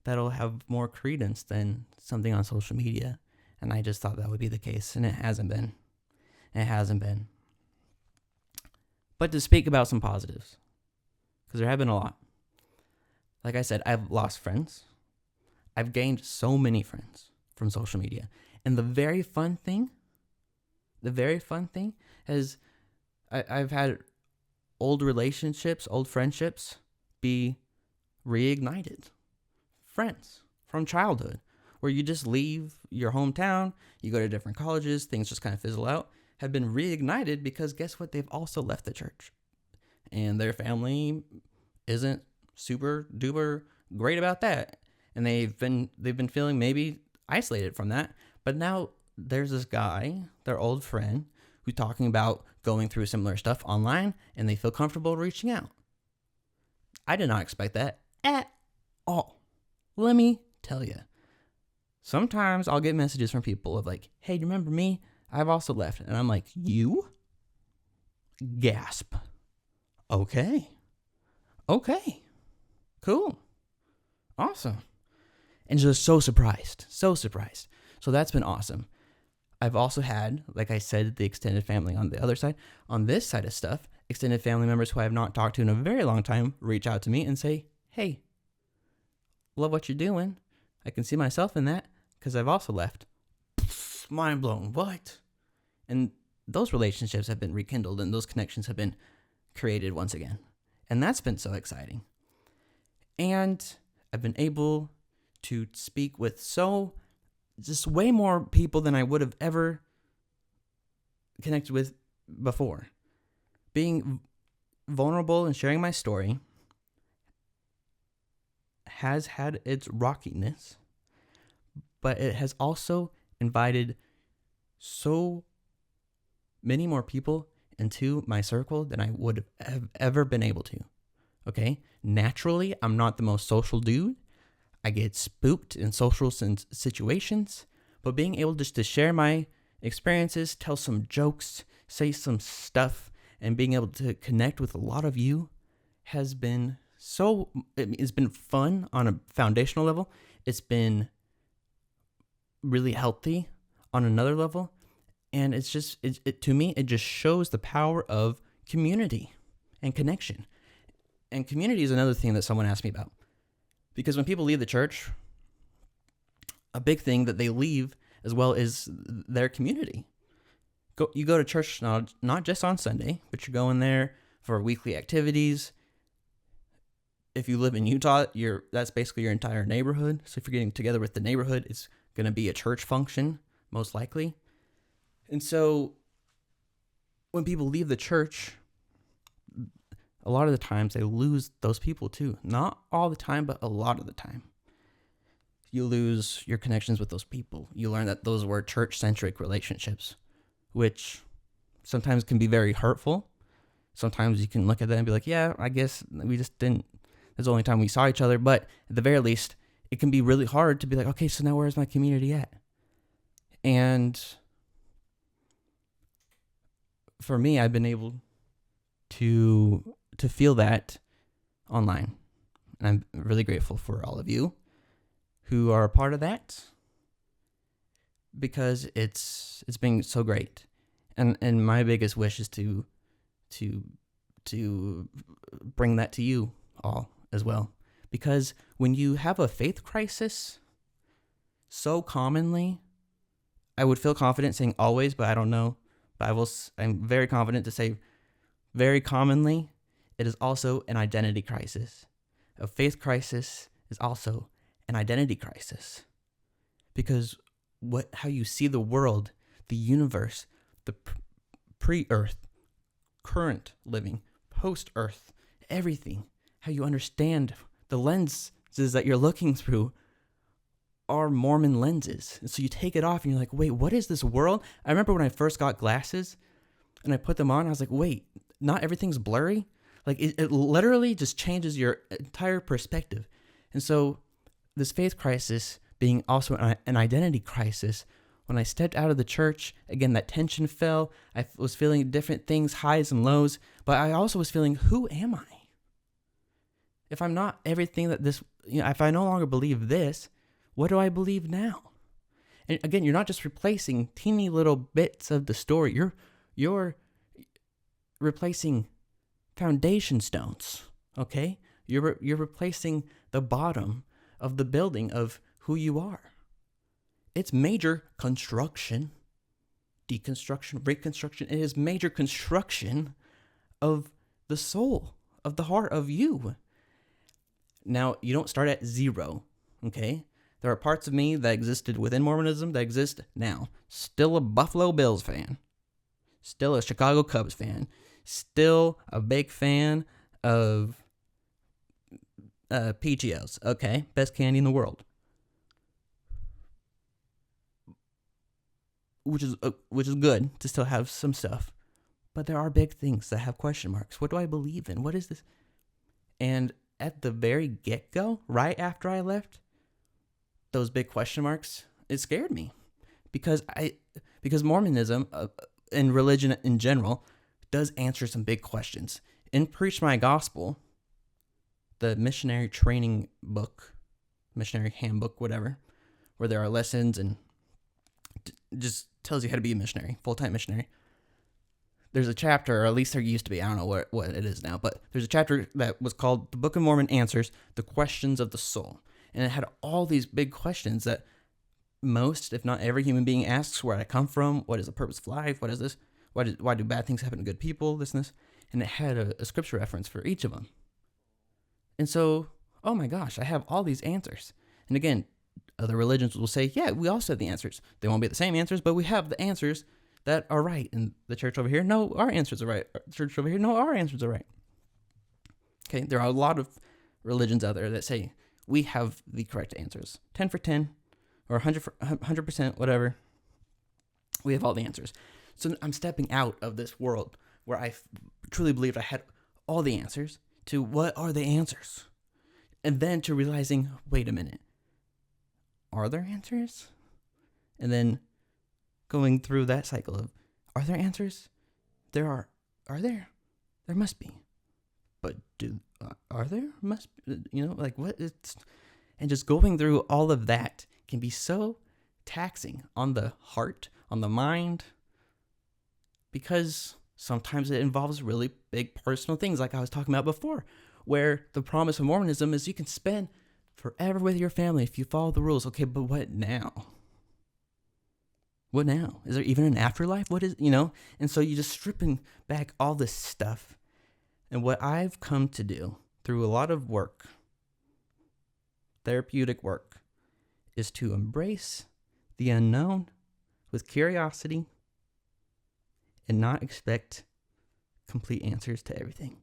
that'll have more credence than something on social media. And I just thought that would be the case, and it hasn't been. But to speak about some positives, because there have been a lot. Like I said, I've lost friends. I've gained so many friends from social media. And the very fun thing is I've had old relationships, old friendships be reignited. Friends from childhood, where you just leave your hometown, you go to different colleges, things just kind of fizzle out, have been reignited because guess what? They've also left the church. And their family isn't super duper great about that. And they've been feeling maybe isolated from that. But now there's this guy, their old friend, who's talking about going through similar stuff online and they feel comfortable reaching out. I did not expect that at all. Let me tell you. Sometimes I'll get messages from people of like, hey, do you remember me? I've also left. And I'm like, you? Gasp. Okay. Cool. Awesome. And just so surprised. So that's been awesome. I've also had, like I said, the extended family on the other side. On this side of stuff, extended family members who I have not talked to in a very long time reach out to me and say, hey, love what you're doing. I can see myself in that because I've also left. Mind blown. What? And those relationships have been rekindled and those connections have been created once again. And that's been so exciting. And I've been able to speak with just way more people than I would have ever connected with before. Being vulnerable and sharing my story has had its rockiness, but it has also invited so many more people into my circle than I would have ever been able to. Okay? Naturally, I'm not the most social dude. I get spooked in social situations, but being able just to share my experiences, tell some jokes, say some stuff, and being able to connect with a lot of you has been it's been fun on a foundational level. It's been really healthy on another level. And it's just, to me, it just shows the power of community and connection. And community is another thing that someone asked me about. Because when people leave the church, a big thing that they leave as well is their community. You go to church not just on Sunday, but you're going there for weekly activities. If you live in Utah, that's basically your entire neighborhood. So if you're getting together with the neighborhood, it's going to be a church function, most likely. And so when people leave the church, a lot of the times they lose those people too. Not all the time, but a lot of the time. You lose your connections with those people. You learn that those were church-centric relationships, which sometimes can be very hurtful. Sometimes you can look at that and be like, yeah, I guess we just didn't. That's the only time we saw each other. But at the very least, it can be really hard to be like, okay, so now where's my community at? And for me, I've been able to feel that online. And I'm really grateful for all of you who are a part of that, because it's been so great. And my biggest wish is to bring that to you all as well. Because when you have a faith crisis, so commonly, I would feel confident saying always, but I don't know. But I'm very confident to say very commonly, it is also an identity crisis. A faith crisis is also an identity crisis. Because how you see the world, the universe, the pre-earth, current living, post-earth, everything, how you understand the lenses that you're looking through are Mormon lenses. And so you take it off and you're like, wait, what is this world? I remember when I first got glasses and I put them on, I was like, wait, not everything's blurry? Like it literally just changes your entire perspective. And so this faith crisis being also an identity crisis, when I stepped out of the church, again, that tension fell. I was feeling different things, highs and lows, but I also was feeling, who am I? If I'm not everything that this, if I no longer believe this, what do I believe now? And again, you're not just replacing teeny little bits of the story. You're replacing foundation stones, okay? You're replacing the bottom of the building of who you are. It's major construction, deconstruction, reconstruction. It is major construction of the soul, of the heart of you. Now, you don't start at zero, okay? There are parts of me that existed within Mormonism that exist now. Still a Buffalo Bills fan. Still a Chicago Cubs fan. Still a big fan of PGOs, okay? Best candy in the world. which is good to still have some stuff. But there are big things that have question marks. What do I believe in? What is this? And at the very get-go, right after I left, those big question marks, it scared me because Mormonism and religion in general does answer some big questions. In Preach My Gospel, the missionary training book, missionary handbook, whatever, where there are lessons and just tells you how to be a missionary, full-time missionary. There's a chapter, or at least there used to be, I don't know what it is now, but there's a chapter that was called The Book of Mormon Answers the Questions of the Soul. And it had all these big questions that most, if not every human being asks: where I come from, what is the purpose of life, what is this, why do bad things happen to good people, this and this. And it had a scripture reference for each of them. And so, oh my gosh, I have all these answers. And again, other religions will say, yeah, we also have the answers. They won't be the same answers, but we have the answers that are right. And the church over here, no, our answers are right. The church over here, no, our answers are right. Okay, there are a lot of religions out there that say we have the correct answers. 10 for 10 or 100%, whatever. We have all the answers. So I'm stepping out of this world where I truly believed I had all the answers to what are the answers? And then to realizing, wait a minute, are there answers? And then going through that cycle of, are there answers? Are there? There must be. But are there? Must be, like what? And just going through all of that can be so taxing on the heart, on the mind, because sometimes it involves really big personal things like I was talking about before, where the promise of Mormonism is you can spend forever with your family if you follow the rules. Okay, but what now? What now? Is there even an afterlife? What is, And so you're just stripping back all this stuff. And what I've come to do through a lot of work, therapeutic work, is to embrace the unknown with curiosity and not expect complete answers to everything.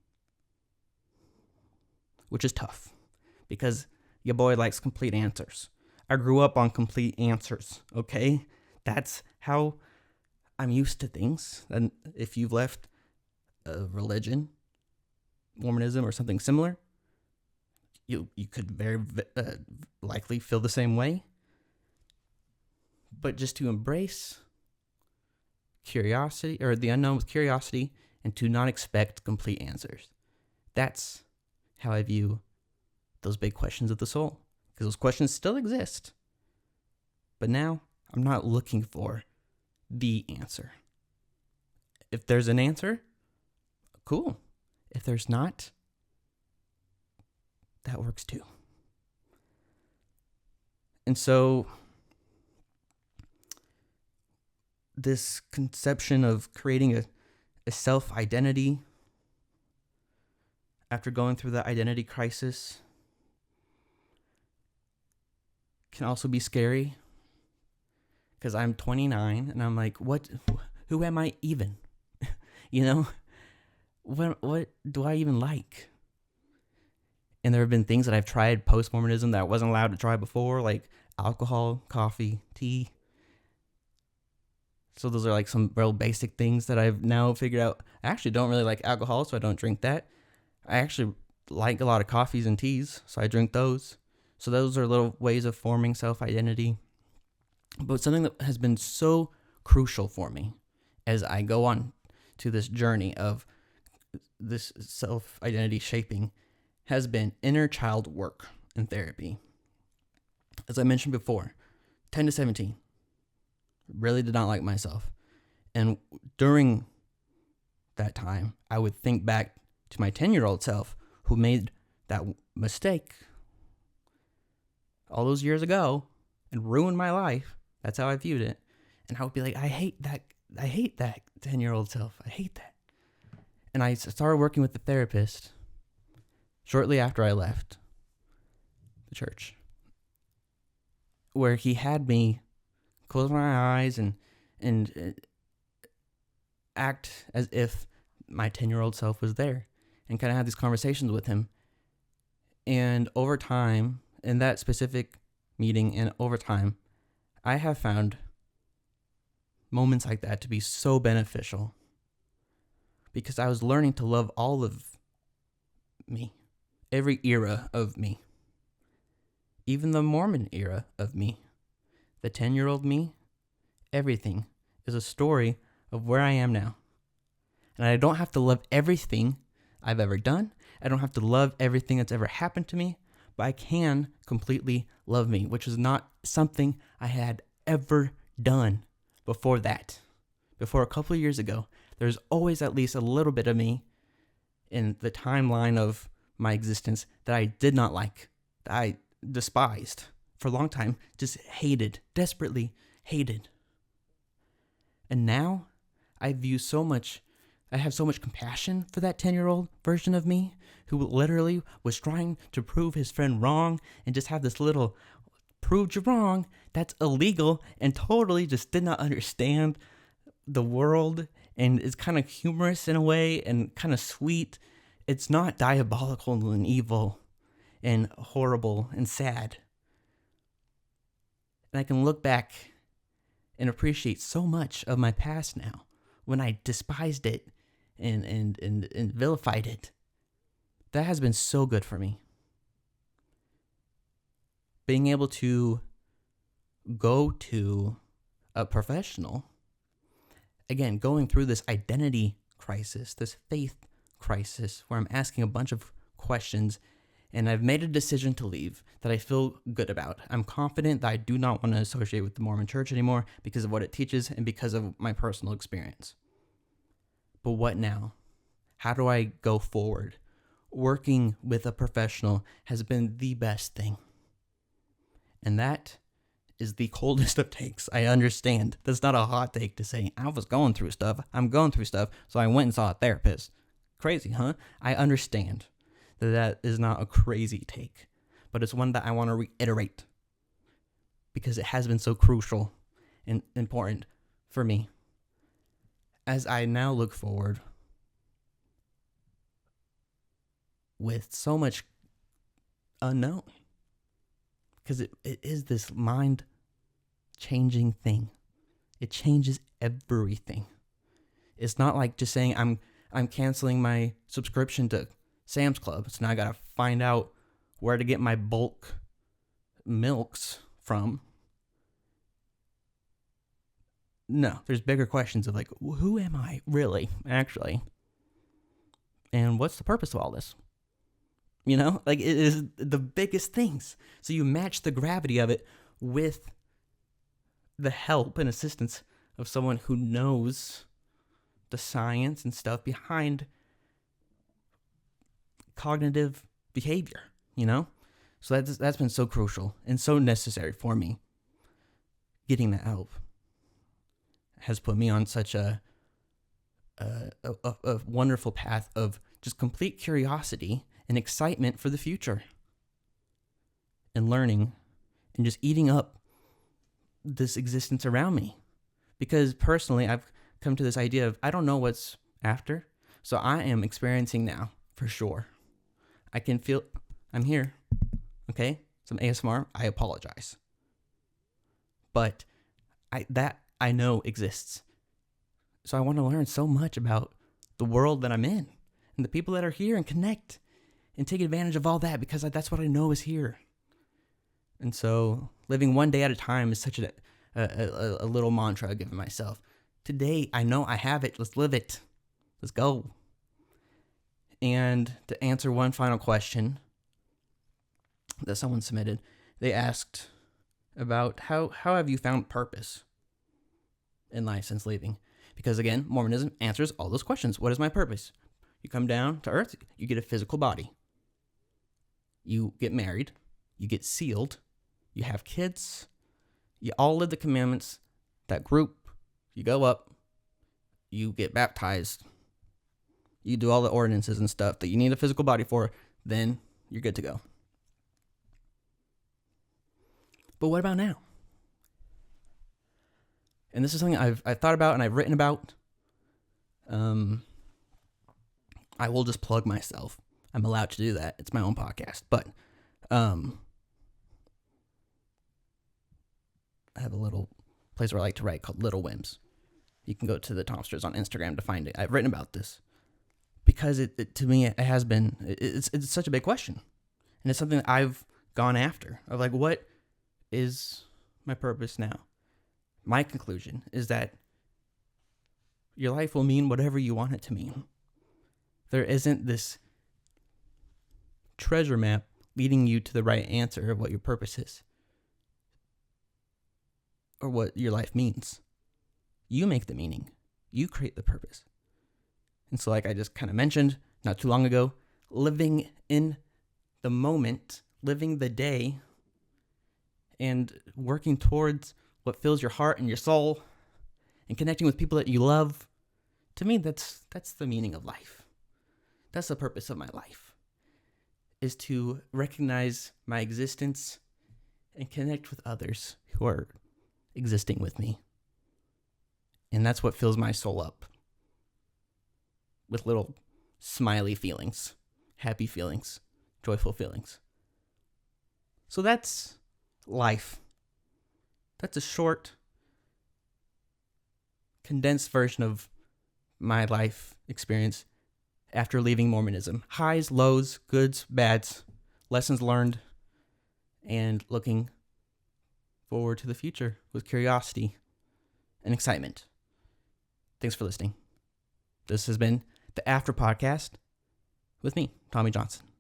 Which is tough because your boy likes complete answers. I grew up on complete answers, okay? That's how I'm used to things. And if you've left a religion, Mormonism or something similar, you could very likely feel the same way. But just to embrace curiosity, or the unknown with curiosity, and to not expect complete answers. That's how I view those big questions of the soul. Because those questions still exist. But now, I'm not looking for the answer. If there's an answer, cool. If there's not, that works too. And so, this conception of creating a self-identity after going through the identity crisis can also be scary. Because I'm 29 and I'm like, who am I even? What do I even like? And there have been things that I've tried post-Mormonism that I wasn't allowed to try before, like alcohol, coffee, tea. So those are like some real basic things that I've now figured out. I actually don't really like alcohol, so I don't drink that. I actually like a lot of coffees and teas, so I drink those. So those are little ways of forming self-identity. But something that has been so crucial for me as I go on to this journey of this self-identity shaping has been inner child work and therapy. As I mentioned before, 10 to 17, really did not like myself. And during that time, I would think back to my 10-year-old self who made that mistake all those years ago and ruined my life. That's how I viewed it. And I would be like, I hate that 10-year-old self. I hate that. And I started working with the therapist shortly after I left the church, where he had me close my eyes and act as if my 10-year-old self was there and kind of have these conversations with him. And over time, in that specific meeting and over time, I have found moments like that to be so beneficial because I was learning to love all of me, every era of me, even the Mormon era of me, the 10-year-old me. Everything is a story of where I am now. And I don't have to love everything I've ever done. I don't have to love everything that's ever happened to me, but I can completely love me, which is not something I had ever done before that. Before a couple of years ago, there's always at least a little bit of me in the timeline of my existence that I did not like, that I despised for a long time, just hated, desperately hated. And now I have so much compassion for that 10-year-old version of me who literally was trying to prove his friend wrong and just have this little proved you wrong that's illegal and totally just did not understand the world and is kind of humorous in a way and kind of sweet. It's not diabolical and evil and horrible and sad. And I can look back and appreciate so much of my past now when I despised it and vilified it. That has been so good for me. Being able to go to a professional, again, going through this identity crisis, this faith crisis, where I'm asking a bunch of questions, and I've made a decision to leave that I feel good about. I'm confident that I do not want to associate with the Mormon Church anymore because of what it teaches and because of my personal experience. But what now? How do I go forward? Working with a professional has been the best thing. And that is the coldest of takes. I understand. That's not a hot take to say, I was going through stuff. I'm going through stuff, so I went and saw a therapist. Crazy, huh? I understand that is not a crazy take, but it's one that I want to reiterate because it has been so crucial and important for me. As I now look forward with so much unknown, because it is this mind-changing thing. It changes everything. It's not like just saying I'm canceling my subscription to Sam's Club, so now I gotta find out where to get my bulk milks from. No, there's bigger questions of like, who am I really, actually? And what's the purpose of all this? You know, like it is the biggest things. So you match the gravity of it with the help and assistance of someone who knows the science and stuff behind cognitive behavior, you know? So that's been so crucial and so necessary for me. Getting that help has put me on such a wonderful path of just complete curiosity and excitement for the future and learning and just eating up this existence around me. Because personally, I've come to this idea of I don't know what's after, so I am experiencing now for sure. I can feel I'm here, okay? Some ASMR, I apologize. But I know exists. So I want to learn so much about the world that I'm in and the people that are here and connect and take advantage of all that because that's what I know is here. And so living one day at a time is such a little mantra I've given myself. Today, I know I have it. Let's live it. Let's go. And to answer one final question that someone submitted, they asked about how have you found purpose in life since leaving? Because again, Mormonism answers all those questions. What is my purpose? You come down to earth, you get a physical body. You get married, you get sealed, you have kids, you all live the commandments, that group, you go up, you get baptized, you do all the ordinances and stuff that you need a physical body for, then you're good to go. But what about now? And this is something I've thought about and I've written about. I will just plug myself. I'm allowed to do that. It's my own podcast. But I have a little place where I like to write called Little Whims. You can go to the Tomsters on Instagram to find it. I've written about this because to me, it has been, it's such a big question. And it's something that I've gone after of like, what is my purpose now? My conclusion is that your life will mean whatever you want it to mean. There isn't this treasure map leading you to the right answer of what your purpose is or what your life means. You make the meaning. You create the purpose. And so like I just kind of mentioned not too long ago, living in the moment, living the day, and working towards what fills your heart and your soul and connecting with people that you love, to me, that's the meaning of life. That's the purpose of my life, is to recognize my existence and connect with others who are existing with me. And that's what fills my soul up with little smiley feelings, happy feelings, joyful feelings. So that's life. That's a short, condensed version of my life experience after leaving Mormonism. Highs, lows, goods, bads, lessons learned, and looking forward to the future with curiosity and excitement. Thanks for listening. This has been the After Podcast with me, Tommy Johnson.